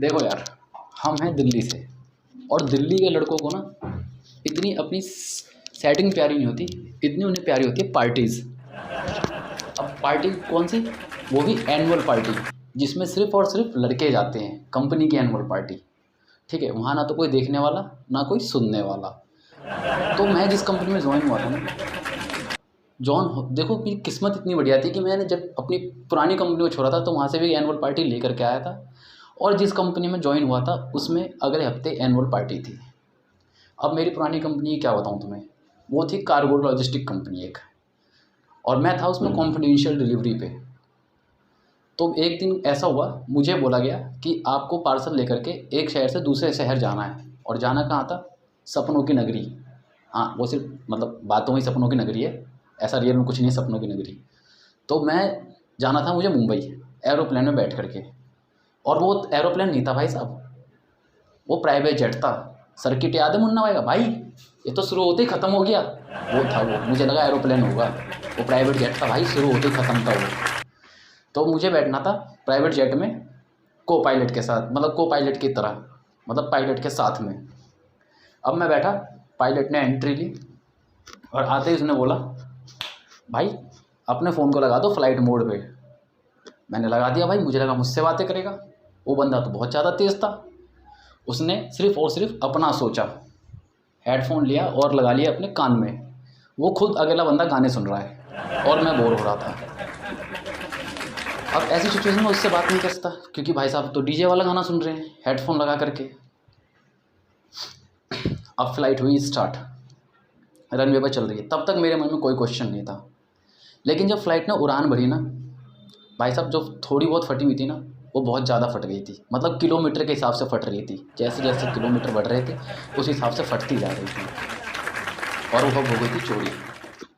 देखो यार, हम हैं दिल्ली से, और दिल्ली के लड़कों को ना इतनी अपनी सेटिंग प्यारी नहीं होती, इतनी उन्हें प्यारी होती है पार्टीज़। अब पार्टी कौन सी? वो भी एनुअल पार्टी, जिसमें सिर्फ और सिर्फ लड़के जाते हैं, कंपनी की एनुअल पार्टी। ठीक है, वहाँ ना तो कोई देखने वाला ना कोई सुनने वाला। तो मैं जिस कंपनी में ज्वाइन हुआ था ना, देखो मेरी किस्मत इतनी बढ़िया थी कि मैंने जब अपनी पुरानी कंपनी को छोड़ा था तो वहाँ से भी एनुअल पार्टी लेकर के आया था, और जिस कंपनी में ज्वाइन हुआ था उसमें अगले हफ्ते एनुअल पार्टी थी। अब मेरी पुरानी कंपनी क्या बताऊँ तुम्हें, वो थी कार्गो लॉजिस्टिक कंपनी एक, और मैं था उसमें कॉन्फिडेंशियल डिलीवरी पे। तो एक दिन ऐसा हुआ, मुझे बोला गया कि आपको पार्सल लेकर के एक शहर से दूसरे शहर जाना है, और जाना कहाँ था? सपनों की नगरी। हाँ, वो सिर्फ मतलब बातों में सपनों की नगरी है, ऐसा रियल में कुछ नहीं है सपनों की नगरी। तो मैं जाना था मुझे मुंबई, एरोप्लेन में बैठ करके, और वो एरोप्लेन नहीं था भाई साहब, वो प्राइवेट जेट था। सर्किट याद है मुन्ना भाई का? भाई ये तो शुरू होते ही ख़त्म हो गया। वो था, वो मुझे लगा एरोप्लेन होगा, वो प्राइवेट जेट था भाई, शुरू होते ही ख़त्म था वो। तो मुझे बैठना था प्राइवेट जेट में को पायलट के साथ, मतलब को पायलट की तरह, मतलब पायलट के साथ में। अब मैं बैठा, पायलट ने एंट्री ली, और आते ही उसने बोला, भाई अपने फ़ोन को लगा दो फ्लाइट मोड पे। मैंने लगा दिया भाई, मुझे लगा मुझसे बातें करेगा। वो बंदा तो बहुत ज़्यादा तेज़ था, उसने सिर्फ़ और सिर्फ अपना सोचा, हेडफोन लिया और लगा लिया अपने कान में। वो खुद अगला बंदा गाने सुन रहा है और मैं बोर हो रहा था। अब ऐसी सिचुएशन में उससे बात नहीं कर सकता, क्योंकि भाई साहब तो डीजे वाला गाना सुन रहे हैं हेडफोन लगा करके। अब फ्लाइट हुई स्टार्ट, रनवे पर चल रही है, तब तक मेरे मन में कोई क्वेश्चन नहीं था। लेकिन जब फ्लाइट ने उड़ान भरी ना भाई साहब, जो थोड़ी बहुत फटी हुई थी ना, वो बहुत ज़्यादा फट गई थी, मतलब किलोमीटर के हिसाब से फट रही थी। जैसे जैसे किलोमीटर बढ़ रहे थे उस हिसाब से फटती जा रही थी, और वो हो गई थी चोरी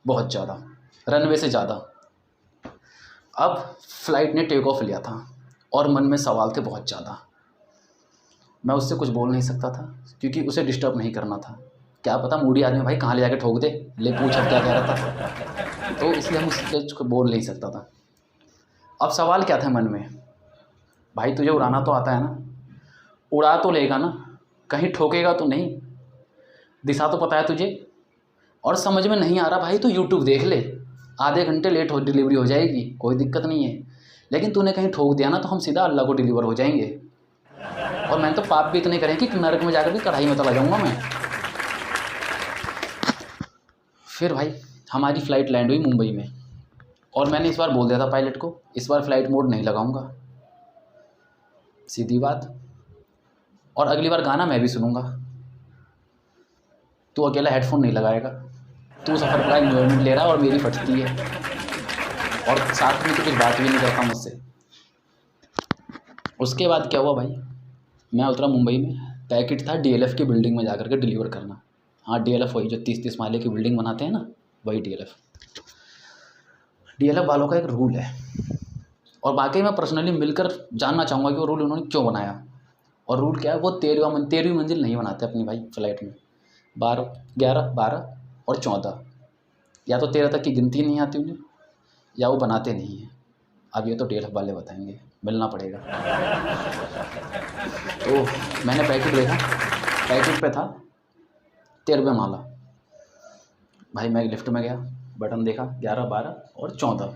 बहुत ज़्यादा, रनवे से ज़्यादा। अब फ्लाइट ने टेक ऑफ लिया था, और मन में सवाल थे बहुत ज़्यादा। मैं उससे कुछ बोल नहीं सकता था, क्योंकि उसे डिस्टर्ब नहीं करना था। क्या पता मूडी आदमी भाई कहाँ ले जाके ठोक दे, ले पूछ अब क्या कह रहा था, तो इसलिए हम उससे कुछ बोल नहीं सकता था। अब सवाल क्या था मन में, भाई तुझे उड़ाना तो आता है ना, उड़ा तो लेगा ना, कहीं ठोकेगा तो नहीं, दिशा तो पता है तुझे, और समझ में नहीं आ रहा भाई तो यूट्यूब देख ले, आधे घंटे लेट हो डिलीवरी हो जाएगी, कोई दिक्कत नहीं है। लेकिन तूने कहीं ठोक दिया ना तो हम सीधा अल्लाह को डिलीवर हो जाएंगे, और मैंने तो पाप भी इतने करे कि नरक में जाकर भी कढ़ाई में चला जाऊँगा मैं। फिर भाई हमारी फ़्लाइट लैंड हुई मुंबई में, और मैंने इस बार बोल दिया था पायलट को, इस बार फ़्लाइट मोड नहीं लगाऊंगा, सीधी बात, और अगली बार गाना मैं भी सुनूंगा, तू अकेला हेडफोन नहीं लगाएगा। तू सफ़र का इन्जॉयमेंट ले रहा है और मेरी फटती है, और साथ में तो कुछ बात भी नहीं करता मुझसे। उसके बाद क्या हुआ भाई, मैं उतरा मुंबई में, पैकेट था डीएलएफ की बिल्डिंग में जाकर के डिलीवर करना। हाँ डीएलएफ वही जो 30-30 माले की बिल्डिंग बनाते हैं ना, वही डीएलएफ। डीएलएफ वालों का एक रूल है, और बाकी मैं पर्सनली मिलकर जानना चाहूँगा कि वो रूल उन्होंने क्यों बनाया। और रूल क्या है, वो 13वीं मंजिल नहीं बनाते अपनी भाई फ्लाइट में, 12, 11, 12 और 14, या तो 13 तक की गिनती नहीं आती उन्हें, या वो बनाते नहीं हैं। अब ये तो डीएलएफ वाले बताएंगे, मिलना पड़ेगा। तो मैंने पैकेट देखा, पैकेट पे था 13वां माला। भाई मैं लिफ्ट में गया, बटन देखा 11, 12 और 14।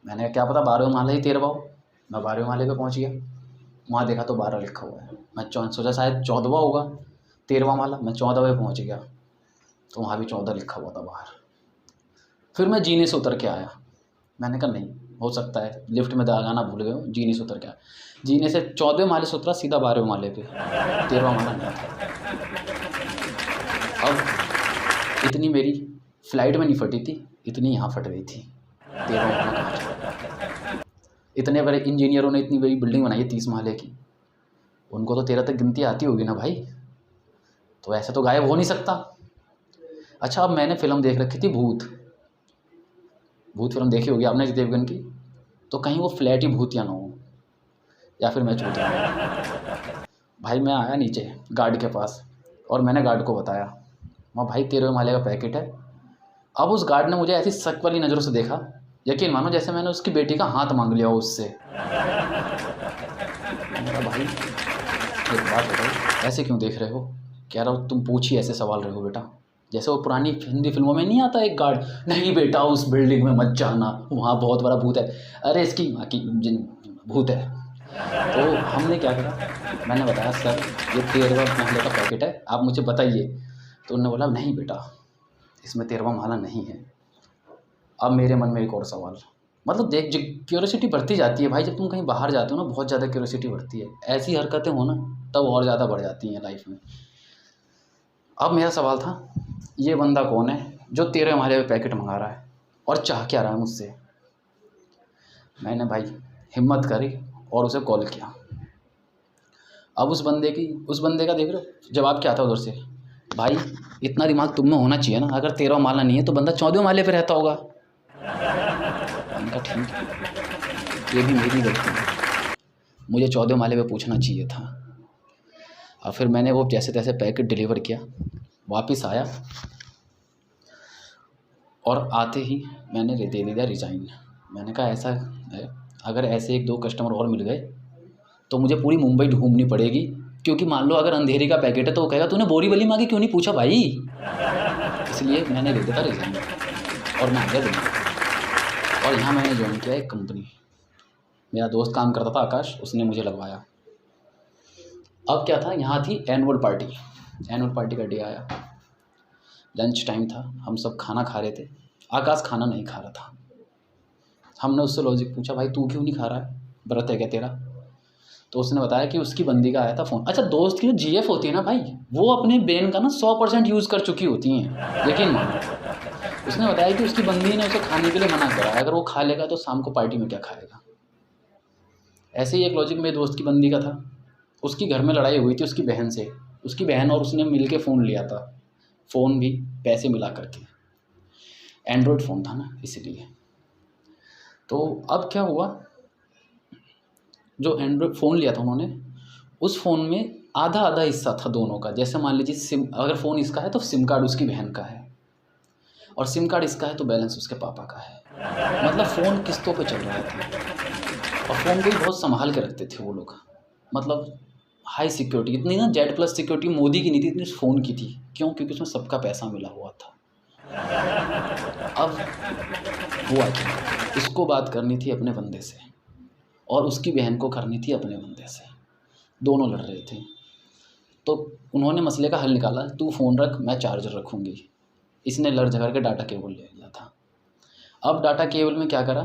मैंने कहा क्या पता 12वां माला ही 13वां हो। मैं 12वें माले पे पहुंच गया, वहाँ देखा तो 12 लिखा हुआ है। मैं सोचा शायद 14वां होगा, 13वां माला। मैं 14वें पहुँच गया तो वहाँ भी 14 लिखा हुआ था बाहर। फिर मैं जीने से उतर के आया, मैंने कहा नहीं हो सकता है लिफ्ट में गाना भूल गए हो, जीने से उतर के आया। जीने से 14वें माले से उतरा सीधा 12वें माले पे, 13वां माला नहीं था। अब इतनी मेरी फ्लाइट में नहीं फटी थी, इतनी यहाँ फट गई थी। 13वां माला कहाँ चला? इतने बड़े इंजीनियरों ने इतनी बड़ी बिल्डिंग बनाई है 30 माले की, उनको तो 13 तक गिनती आती होगी ना भाई, तो ऐसे तो गायब हो नहीं सकता। अच्छा, अब मैंने फ़िल्म देख रखी थी भूत फिल्म देखी होगी आपने, अजय देवगन की। तो कहीं वो फ्लैट ही भूत या ना हो, या फिर मैं चूत हूँ। भाई मैं आया नीचे गार्ड के पास, और मैंने गार्ड को बताया, वहाँ भाई 13वें माले का पैकेट है। अब उस गार्ड ने मुझे ऐसी शक वाली नज़रों से देखा, यकीन मानो जैसे मैंने उसकी बेटी का हाथ मांग लिया हो उससे। मैंने कहा भाई एक बात बताओ, ऐसे क्यों देख रहे हो? कह रहा हो तुम पूछ ही ऐसे सवाल रहे हो बेटा, जैसे वो पुरानी हिंदी फिल्मों में नहीं आता एक गार्ड, नहीं बेटा उस बिल्डिंग में मत जाना, वहाँ बहुत बड़ा भूत है। अरे इसकी माँ की भूत है। तो हमने क्या करा, मैंने बताया सर ये 13वां महले का पैकेट है, आप मुझे बताइए। तो उन्होंने बोला नहीं बेटा इसमें 13वां महला नहीं है। अब मेरे मन में एक और सवाल, मतलब देख क्यूरियोसिटी बढ़ती जाती है भाई, जब तुम कहीं बाहर जाते हो ना बहुत ज़्यादा क्यूरियोसिटी बढ़ती है, ऐसी हरकतें हो ना तब और ज़्यादा बढ़ जाती हैं लाइफ में। अब मेरा सवाल था ये बंदा कौन है जो 13वें महले पे पैकेट मंगा रहा है और चाह क्या रहा है मुझसे? मैंने भाई हिम्मत करी और उसे कॉल किया। अब उस बंदे का देख रहे हो जवाब क्या था उधर से, भाई इतना दिमाग तुम में होना चाहिए ना, अगर 13वां महला नहीं है तो बंदा 14वें महले पे रहता होगा। मैंने कहा ठीक है ये भी मेरी गलती है, मुझे 14वें महले पे पूछना चाहिए था। और फिर मैंने वो जैसे तैसे पैकेट डिलीवर किया, वापस आया और आते ही मैंने दे दिया रिज़ाइन। मैंने कहा ऐसा है अगर ऐसे 1-2 कस्टमर और मिल गए तो मुझे पूरी मुंबई ढूंढनी पड़ेगी, क्योंकि मान लो अगर अंधेरी का पैकेट है तो वो कहेगा तूने बोरीवली में आके क्यों नहीं पूछा भाई। इसलिए मैंने दे दिया था रिज़ाइन और मैं आ गया दिल्ली। और यहाँ मैंने ज्वाइन किया एक कंपनी, मेरा दोस्त काम करता था आकाश, उसने मुझे लगवाया। अब क्या था, यहाँ थी एनुअल पार्टी का डे आया, लंच टाइम था, हम सब खाना खा रहे थे, आकाश खाना नहीं खा रहा था। हमने उससे लॉजिक पूछा भाई तू क्यों नहीं खा रहा है, व्रत है क्या तेरा? तो उसने बताया कि उसकी बंदी का आया था फ़ोन। अच्छा दोस्त की जो जीएफ होती है ना भाई, वो अपने ब्रेन का ना 100% यूज़ कर चुकी होती हैं, यकीन मानो। उसने बताया कि उसकी बंदी ने उसे खाने के लिए मना करा, अगर वो खा लेगा तो शाम को पार्टी में क्या खाएगा। ऐसे ही एक लॉजिक मेरे दोस्त की बंदी का था, उसकी घर में लड़ाई हुई थी उसकी बहन से, उसकी बहन और उसने मिल के फ़ोन लिया था, फ़ोन भी पैसे मिला करके, एंड्रॉयड फ़ोन था ना इसलिए। तो अब क्या हुआ, जो एंड्रॉयड फ़ोन लिया था उन्होंने, उस फ़ोन में आधा आधा हिस्सा था दोनों का। जैसे मान लीजिए सिम, अगर फ़ोन इसका है तो सिम कार्ड उसकी बहन का है, और सिम कार्ड इसका है तो बैलेंस उसके पापा का है। मतलब फ़ोन किस्तों पे चल रहा था, और फ़ोन को भी बहुत संभाल के रखते थे वो लोग, मतलब हाई सिक्योरिटी। इतनी ना Z+ सिक्योरिटी मोदी की नहीं थी, इतनी फ़ोन की थी। क्यों? क्योंकि उसमें सबका पैसा मिला हुआ था। अब हुआ क्या, इसको बात करनी थी अपने बंदे से और उसकी बहन को करनी थी अपने बंदे से, दोनों लड़ रहे थे। तो उन्होंने मसले का हल निकाला, तू फ़ोन रख मैं चार्जर रखूँगी। इसने लड़ झगड़ के डाटा केबल ले लिया था। अब डाटा केबल में क्या करा,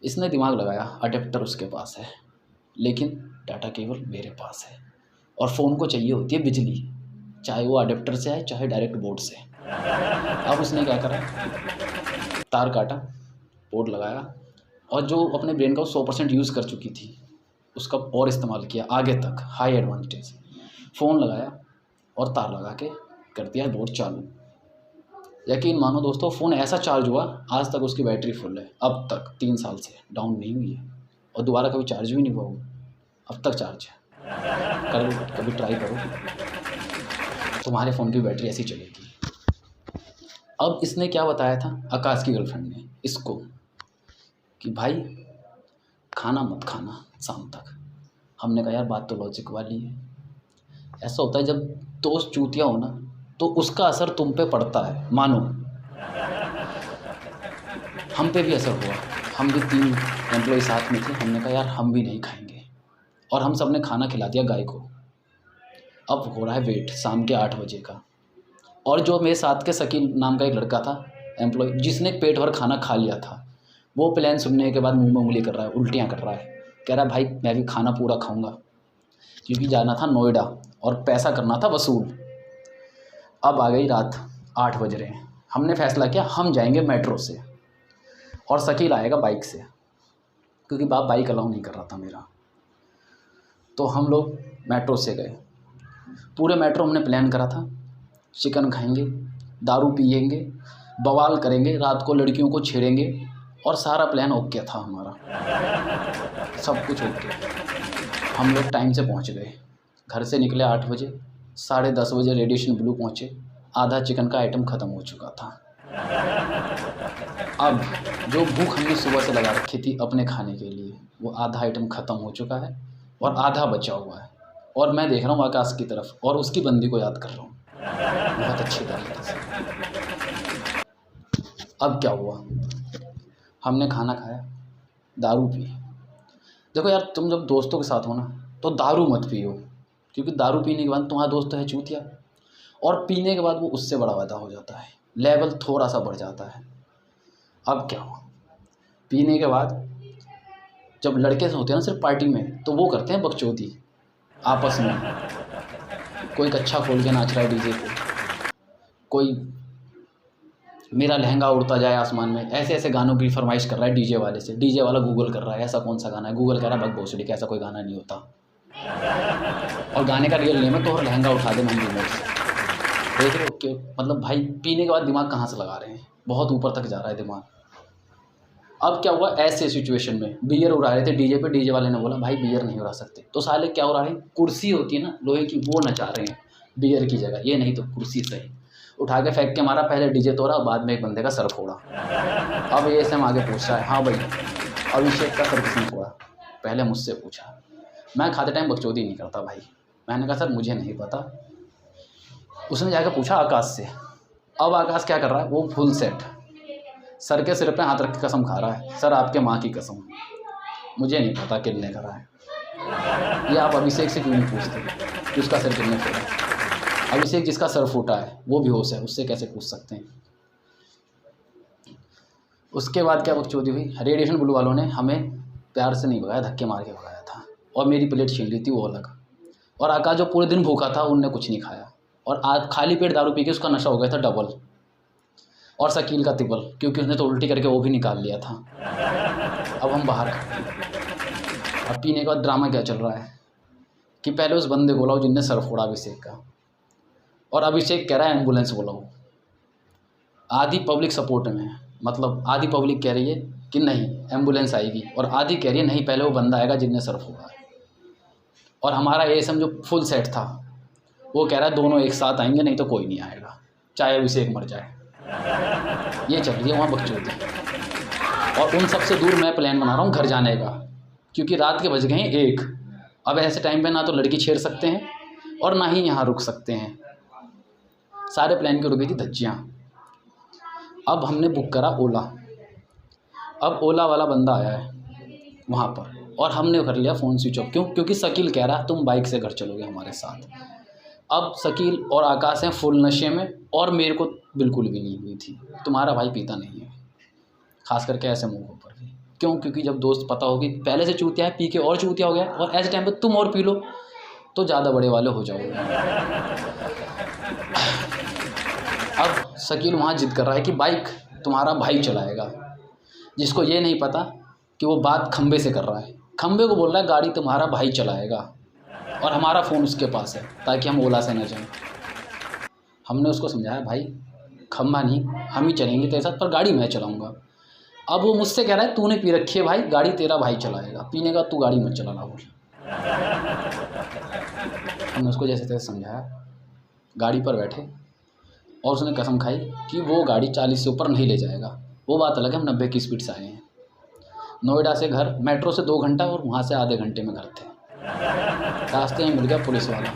इसने दिमाग लगाया, अडेप्टर उसके पास है लेकिन डाटा केबल मेरे पास है, और फ़ोन को चाहिए होती है बिजली, चाहे वो अडेप्टर से आए चाहे डायरेक्ट बोर्ड से। अब उसने क्या करा, तार काटा, बोर्ड लगाया, और जो अपने ब्रेन का 100% यूज़ कर चुकी थी उसका और इस्तेमाल किया आगे तक, हाई एडवांटेज। फ़ोन लगाया और तार लगा के कर दिया बोर्ड चालू। यकीन मानो दोस्तों, फ़ोन ऐसा चार्ज हुआ, आज तक उसकी बैटरी फुल है, अब तक 3 साल से डाउन नहीं हुई है, और दोबारा कभी चार्ज भी नहीं हुआ वो, अब तक चार्ज है। कभी ट्राई करो, तुम्हारे फ़ोन की बैटरी ऐसी चलेगी। अब इसने क्या बताया था, आकाश की गर्लफ्रेंड ने इसको, कि भाई खाना मत खाना शाम तक। हमने कहा यार बात तो लॉजिक वाली है। ऐसा होता है जब दोस्त चूतिया हो ना तो उसका असर तुम पे पड़ता है, मानो हम पे भी असर हुआ। हम भी 3 एम्प्लॉय साथ में थे, हमने कहा यार हम भी नहीं खाएंगे, और हम सब ने खाना खिला दिया गाय को। अब हो रहा है वेट शाम के 8 बजे का, और जो मेरे साथ के शकील नाम का एक लड़का था एम्प्लॉय, जिसने पेट भर खाना खा लिया था, वो प्लान सुनने के बाद मुँह में उंगली कर रहा है, उल्टियाँ कर रहा है, कह रहा है भाई मैं भी खाना पूरा खाऊंगा, क्योंकि जाना था नोएडा और पैसा करना था वसूल। अब आ गई रात, 8 बज रहे हैं, हमने फैसला किया हम जाएंगे मेट्रो से और शकील आएगा बाइक से, क्योंकि बाप बाइक अलाउ नहीं कर रहा था मेरा। तो हम लोग मेट्रो से गए, पूरे मेट्रो हमने प्लान करा था, चिकन खाएंगे, दारू पिएंगे, बवाल करेंगे, रात को लड़कियों को छेड़ेंगे, और सारा प्लान ओके था हमारा, सब कुछ ओके। हम लोग टाइम से पहुंच गए, घर से निकले 8 बजे, 10:30 बजे रेडिएशन ब्लू पहुंचे, आधा चिकन का आइटम ख़त्म हो चुका था। अब जो भूख हमने सुबह से लगा रखी थी अपने खाने के लिए, वो आधा आइटम ख़त्म हो चुका है, और आधा बचा हुआ है, और मैं देख रहा हूँ आकाश की तरफ और उसकी बंदी को याद कर रहा हूँ बहुत अच्छी तरीके से। अब क्या हुआ, हमने खाना खाया, दारू पी। देखो यार, तुम जब दोस्तों के साथ हो ना तो दारू मत पियो, क्योंकि दारू पीने के बाद तुम्हारा दोस्त है चूतिया, और पीने के बाद वो उससे बड़ा वादा हो जाता है, लेवल थोड़ा सा बढ़ जाता है। अब क्या हुआ, पीने के बाद जब लड़के से होते हैं ना सिर्फ पार्टी में, तो वो करते हैं बकचोदी आपस में। कोई कच्छा खोल के नाच रहा है डीजे पे, कोई मेरा लहंगा उड़ता जाए आसमान में, ऐसे ऐसे गानों की फरमाइश कर रहा है डीजे वाले से। डीजे वाला गूगल कर रहा है ऐसा कौन सा गाना है, गूगल कह रहा है बक भोसड़ी का ऐसा कोई गाना नहीं होता, और गाने का रियल नेम है तो लहंगा उठा दे हम रिमोट से। देख रहे हो कि मतलब भाई पीने के बाद दिमाग कहाँ से लगा रहे हैं, बहुत ऊपर तक जा रहा है दिमाग। अब क्या हुआ, ऐसे सिचुएशन में बियर उड़ा रहे थे डीजे पे, डीजे वाले ने बोला भाई बियर नहीं उड़ा सकते, तो साले क्या उड़ा रहे हैं, कुर्सी होती है ना लोहे की, वो नचा रहे हैं बियर की जगह, ये नहीं तो कुर्सी सही उठा के फेंक के मारा, पहले डीजे तोड़ा, बाद में एक बंदे का सर फोड़ा। अब ये से हम आगे पूछ रहा है, हाँ भाई अभिषेक का सर किसने फोड़ा, पहले मुझसे पूछा। मैं खाते टाइम बकचोदी नहीं करता भाई, मैंने कहा सर मुझे नहीं पता। उसने जाकर पूछा आकाश से। अब आकाश क्या कर रहा है, वो फुल सेट सर के सिर पे हाथ रख के कसम खा रहा है, सर आपके माँ की कसम मुझे नहीं पता किसने करा है। ये आप अभिषेक से क्यों नहीं पूछते कि उसका सर किसने फोड़ा है? अभिषेक जिसका सर फूटा है वो बेहोश है, उससे कैसे पूछ सकते हैं? उसके बाद क्या बकचोदी हुई, रेडिएशन ब्लू वालों ने हमें प्यार से नहीं भगाया, धक्के मार के भगाया था, और मेरी प्लेट छीन ली थी वो अलग। और आकाश जो पूरे दिन भूखा था उनने कुछ नहीं खाया, और आज खाली पेट दारू पी के उसका नशा हो गया था डबल, और शकील का तिबल, क्योंकि उसने तो उल्टी करके वो भी निकाल लिया था। अब हम बाहर खड़े हैं। अब पीने के बाद ड्रामा क्या चल रहा है कि पहले उस बंदे को बुलाओ जिनने सर फोड़ा अभिषेक का, और अभिषेक कह रहा है एम्बुलेंस बुलाओ। आधी पब्लिक सपोर्ट में है, मतलब आधी पब्लिक कह रही है कि नहीं एम्बुलेंस आएगी, और आधी कह रही है नहीं पहले वो बंदा आएगा जिनने सर फोड़ा है। और हमारा एएसएम जो फुल सेट था वो कह रहा है दोनों एक साथ आएंगे, नहीं तो कोई नहीं आएगा, चाहे अभिषेक मर जाए। ये चल रही है वहाँ बकचोदी। और उन सबसे दूर मैं प्लान बना रहा हूँ घर जाने का, क्योंकि रात के बज गए हैं 1। अब ऐसे टाइम पे ना तो लड़की छेड़ सकते हैं और ना ही यहाँ रुक सकते हैं। सारे प्लान की रुकी थी धज्जियाँ। अब हमने बुक करा ओला। अब ओला वाला बंदा आया है वहाँ पर, और हमने कर लिया फ़ोन स्विच ऑफ। क्यों? क्योंकि शकील कह रहा तुम बाइक से घर चलोगे हमारे साथ। अब शकील और आकाश हैं फुल नशे में, और मेरे को बिल्कुल भी नहीं हुई थी। तुम्हारा भाई पीता नहीं है, खास करके ऐसे मौक़ों पर भी। क्यों? क्योंकि जब दोस्त पता होगी पहले से चूतिया है, पी के और चूतिया हो गया, और ऐसे टाइम पे तुम और पी लो तो ज़्यादा बड़े वाले हो जाओगे। अब शकील वहाँ जिद कर रहा है कि बाइक तुम्हारा भाई चलाएगा, जिसको ये नहीं पता कि वो बात खंबे से कर रहा है। खंबे को बोल रहा है गाड़ी तुम्हारा भाई चलाएगा, और हमारा फ़ोन उसके पास है ताकि हम ओला से न जाएं। हमने उसको समझाया भाई खंबा नहीं, हम ही चलेंगे तेरे साथ, पर गाड़ी मैं चलाऊँगा। अब वो मुझसे कह रहा है तूने पी रखी है भाई, गाड़ी तेरा भाई चलाएगा, पीने का तू गाड़ी मत चलाना बोल। हमने उसको जैसे तैसे समझाया, गाड़ी पर बैठे, और उसने कसम खाई कि वो गाड़ी 40 से ऊपर नहीं ले जाएगा। वो बात अलग है, हम 90 की स्पीड से आए हैं। नोएडा से घर मेट्रो से 2 घंटा, और वहाँ से आधे घंटे में घर थे। रास्ते में मिल गया पुलिस वाला,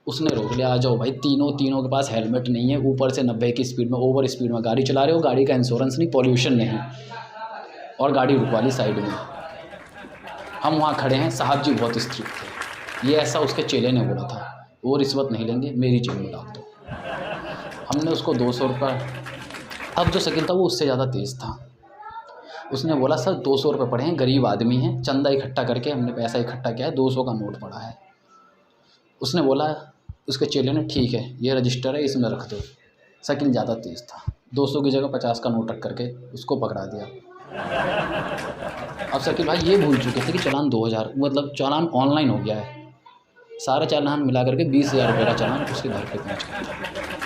उसने रोक लिया, आ जाओ भाई। तीनों के पास हेलमेट नहीं है, ऊपर से 90 की स्पीड में ओवर स्पीड में गाड़ी चला रहे हो, गाड़ी का इंश्योरेंस नहीं, पॉल्यूशन नहीं, और गाड़ी रुकवा ली साइड में। हम वहाँ खड़े हैं, साहब जी बहुत स्ट्रिक्ट थे। ये ऐसा उसके चेले ने बोला था, वो रिश्वत नहीं लेंगे, मेरी जेब में डाल दो। हमने उसको 200 रुपये, अब जो शकील था वो उससे ज़्यादा तेज़ था, उसने बोला सर 200 रुपये पड़े हैं, गरीब आदमी हैं, चंदा इकट्ठा करके हमने पैसा इकट्ठा किया है, 200 का नोट पड़ा है। उसने बोला, उसके चेले ने ठीक है ये रजिस्टर है इसमें रख दो। शकील ज़्यादा तेज़ था, 200 की जगह 50 का नोट रख करके उसको पकड़ा दिया। अब शकील भाई ये भूल चुके थे कि चालान 2000, मतलब चालान ऑनलाइन हो गया है। सारा चालान मिला करके 20,000 रुपये का चालान उसके घर पे पहुँच गया था।